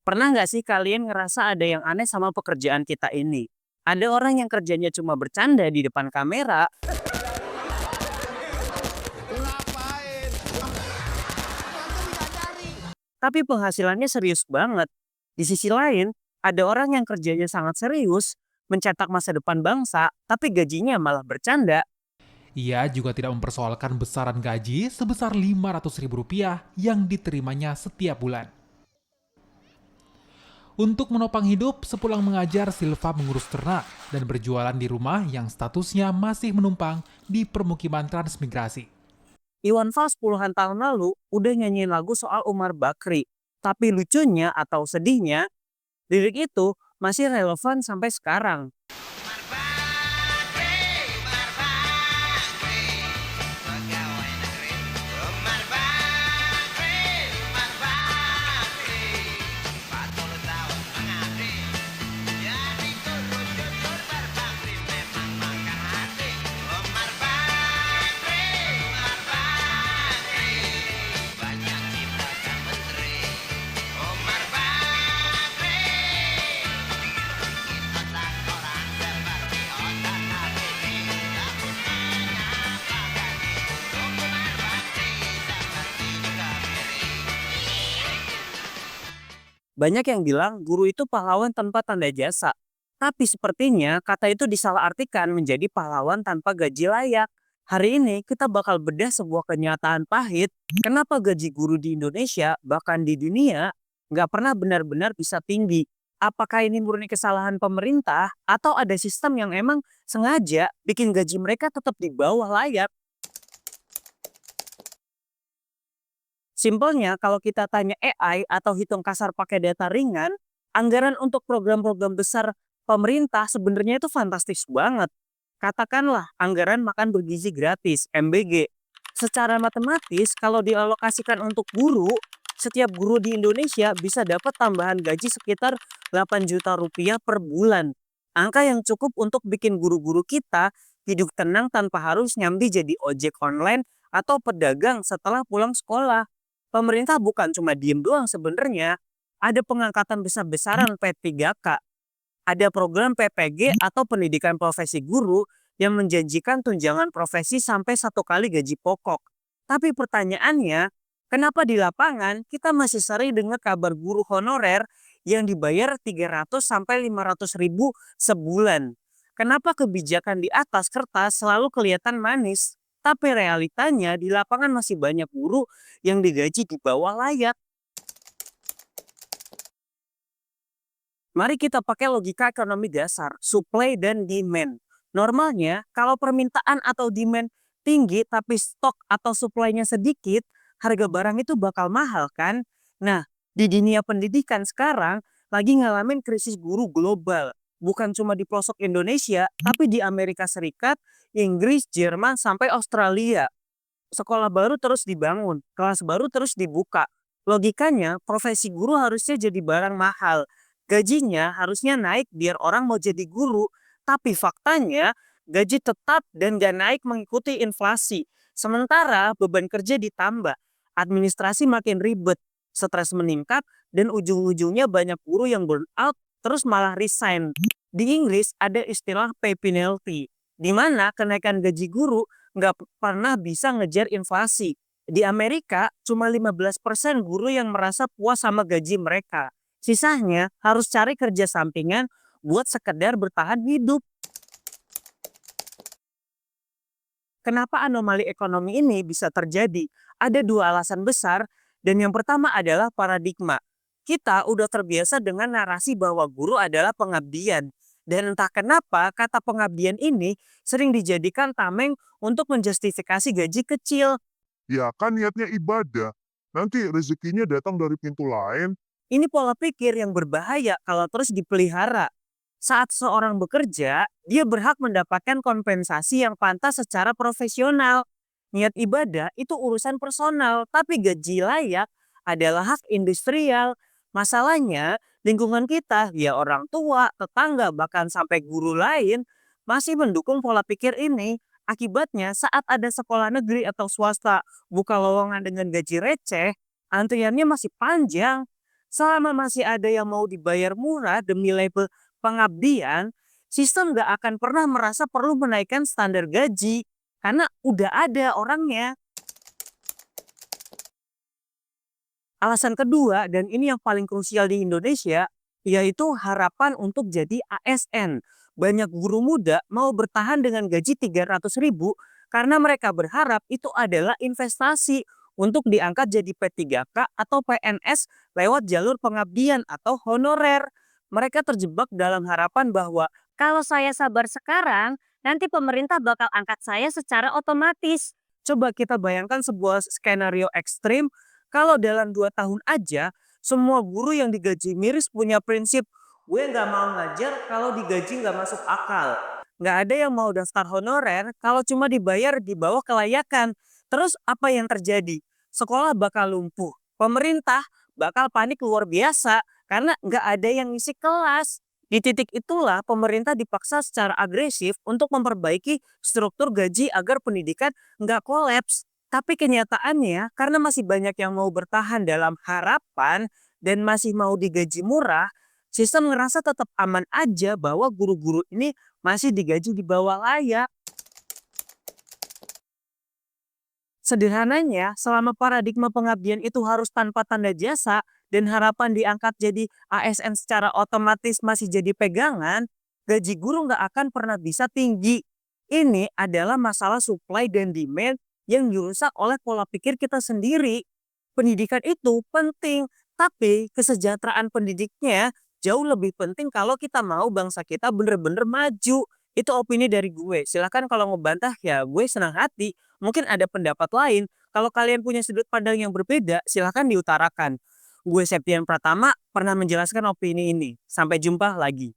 Pernah nggak sih kalian ngerasa ada yang aneh sama pekerjaan kita ini? Ada orang yang kerjanya cuma bercanda di depan kamera, Ngapain? Kan bidadari. tapi penghasilannya serius banget. Di sisi lain, ada orang yang kerjanya sangat serius, mencetak masa depan bangsa, tapi gajinya malah bercanda. Ia juga tidak mempersoalkan besaran gaji sebesar Rp500.000 yang diterimanya setiap bulan. Untuk menopang hidup, sepulang mengajar, Silva mengurus ternak dan berjualan di rumah yang statusnya masih menumpang di permukiman transmigrasi. Iwan Fals puluhan tahun lalu udah nyanyiin lagu soal Umar Bakri. Tapi lucunya atau sedihnya, lirik itu masih relevan sampai sekarang. Banyak yang bilang guru itu pahlawan tanpa tanda jasa. Tapi sepertinya kata itu disalahartikan menjadi pahlawan tanpa gaji layak. Hari ini kita bakal bedah sebuah kenyataan pahit. Kenapa gaji guru di Indonesia, bahkan di dunia, nggak pernah benar-benar bisa tinggi. Apakah ini murni kesalahan pemerintah atau ada sistem yang emang sengaja bikin gaji mereka tetap di bawah layak? Simpelnya, kalau kita tanya AI atau hitung kasar pakai data ringan, anggaran untuk program-program besar pemerintah sebenarnya itu fantastis banget. Katakanlah anggaran makan bergizi gratis, MBG. Secara matematis, kalau dialokasikan untuk guru, setiap guru di Indonesia bisa dapat tambahan gaji sekitar 8 juta rupiah per bulan. Angka yang cukup untuk bikin guru-guru kita hidup tenang tanpa harus nyambi jadi ojek online atau pedagang setelah pulang sekolah. Pemerintah bukan cuma diem doang sebenarnya. Ada pengangkatan besar-besaran P3K, ada program PPG atau pendidikan profesi guru yang menjanjikan tunjangan profesi sampai 1 kali gaji pokok. Tapi pertanyaannya, kenapa di lapangan kita masih sering dengar kabar guru honorer yang dibayar 300 sampai 500 ribu sebulan? Kenapa kebijakan di atas kertas selalu kelihatan manis, tapi realitanya di lapangan masih banyak guru yang digaji di bawah layak? Mari kita pakai logika ekonomi dasar, supply dan demand. Normalnya, kalau permintaan atau demand tinggi tapi stok atau supply-nya sedikit, harga barang itu bakal mahal kan? Nah, di dunia pendidikan sekarang lagi ngalamin krisis guru global. Bukan cuma di pelosok Indonesia, tapi di Amerika Serikat, Inggris, Jerman, sampai Australia. Sekolah baru terus dibangun, kelas baru terus dibuka. Logikanya, profesi guru harusnya jadi barang mahal. Gajinya harusnya naik biar orang mau jadi guru. Tapi faktanya, gaji tetap dan gak naik mengikuti inflasi. Sementara beban kerja ditambah, administrasi makin ribet, stres meningkat, dan ujung-ujungnya banyak guru yang burn out terus malah resign. Di Inggris ada istilah pay penalty, di mana kenaikan gaji guru nggak pernah bisa ngejar inflasi. Di Amerika, cuma 15% guru yang merasa puas sama gaji mereka. Sisanya harus cari kerja sampingan buat sekedar bertahan hidup. Kenapa anomali ekonomi ini bisa terjadi? Ada dua alasan besar, dan yang pertama adalah paradigma. Kita udah terbiasa dengan narasi bahwa guru adalah pengabdian. Dan entah kenapa kata pengabdian ini sering dijadikan tameng untuk menjustifikasi gaji kecil. Ya kan niatnya ibadah. Nanti rezekinya datang dari pintu lain. Ini pola pikir yang berbahaya kalau terus dipelihara. Saat seorang bekerja, dia berhak mendapatkan kompensasi yang pantas secara profesional. Niat ibadah itu urusan personal, tapi gaji layak adalah hak industrial. Masalahnya, lingkungan kita, ya orang tua, tetangga, bahkan sampai guru lain, masih mendukung pola pikir ini. Akibatnya, saat ada sekolah negeri atau swasta buka lowongan dengan gaji receh, antriannya masih panjang. Selama masih ada yang mau dibayar murah demi label pengabdian, sistem nggak akan pernah merasa perlu menaikkan standar gaji. Karena udah ada orangnya. Alasan kedua, dan ini yang paling krusial di Indonesia, yaitu harapan untuk jadi ASN. Banyak guru muda mau bertahan dengan gaji 300.000 karena mereka berharap itu adalah investasi untuk diangkat jadi P3K atau PNS lewat jalur pengabdian atau honorer. Mereka terjebak dalam harapan bahwa kalau saya sabar sekarang, nanti pemerintah bakal angkat saya secara otomatis. Coba kita bayangkan sebuah skenario ekstrim kalau dalam 2 tahun aja, semua guru yang digaji miris punya prinsip, gue nggak mau ngajar kalau digaji nggak masuk akal. Nggak ada yang mau daftar honorer kalau cuma dibayar di bawah kelayakan. Terus apa yang terjadi? Sekolah bakal lumpuh. Pemerintah bakal panik luar biasa karena nggak ada yang ngisi kelas. Di titik itulah pemerintah dipaksa secara agresif untuk memperbaiki struktur gaji agar pendidikan nggak kolaps. Tapi kenyataannya, karena masih banyak yang mau bertahan dalam harapan dan masih mau digaji murah, sistem ngerasa tetap aman aja bahwa guru-guru ini masih digaji di bawah layak. Sederhananya, selama paradigma pengabdian itu harus tanpa tanda jasa dan harapan diangkat jadi ASN secara otomatis masih jadi pegangan, gaji guru nggak akan pernah bisa tinggi. Ini adalah masalah supply dan demand yang dirusak oleh pola pikir kita sendiri. Pendidikan itu penting, tapi kesejahteraan pendidiknya jauh lebih penting kalau kita mau bangsa kita bener-bener maju. Itu opini dari gue. Silahkan kalau ngebantah ya gue senang hati. Mungkin ada pendapat lain. Kalau kalian punya sudut pandang yang berbeda, silahkan diutarakan. Gue Septian Pratama pernah menjelaskan opini ini. Sampai jumpa lagi.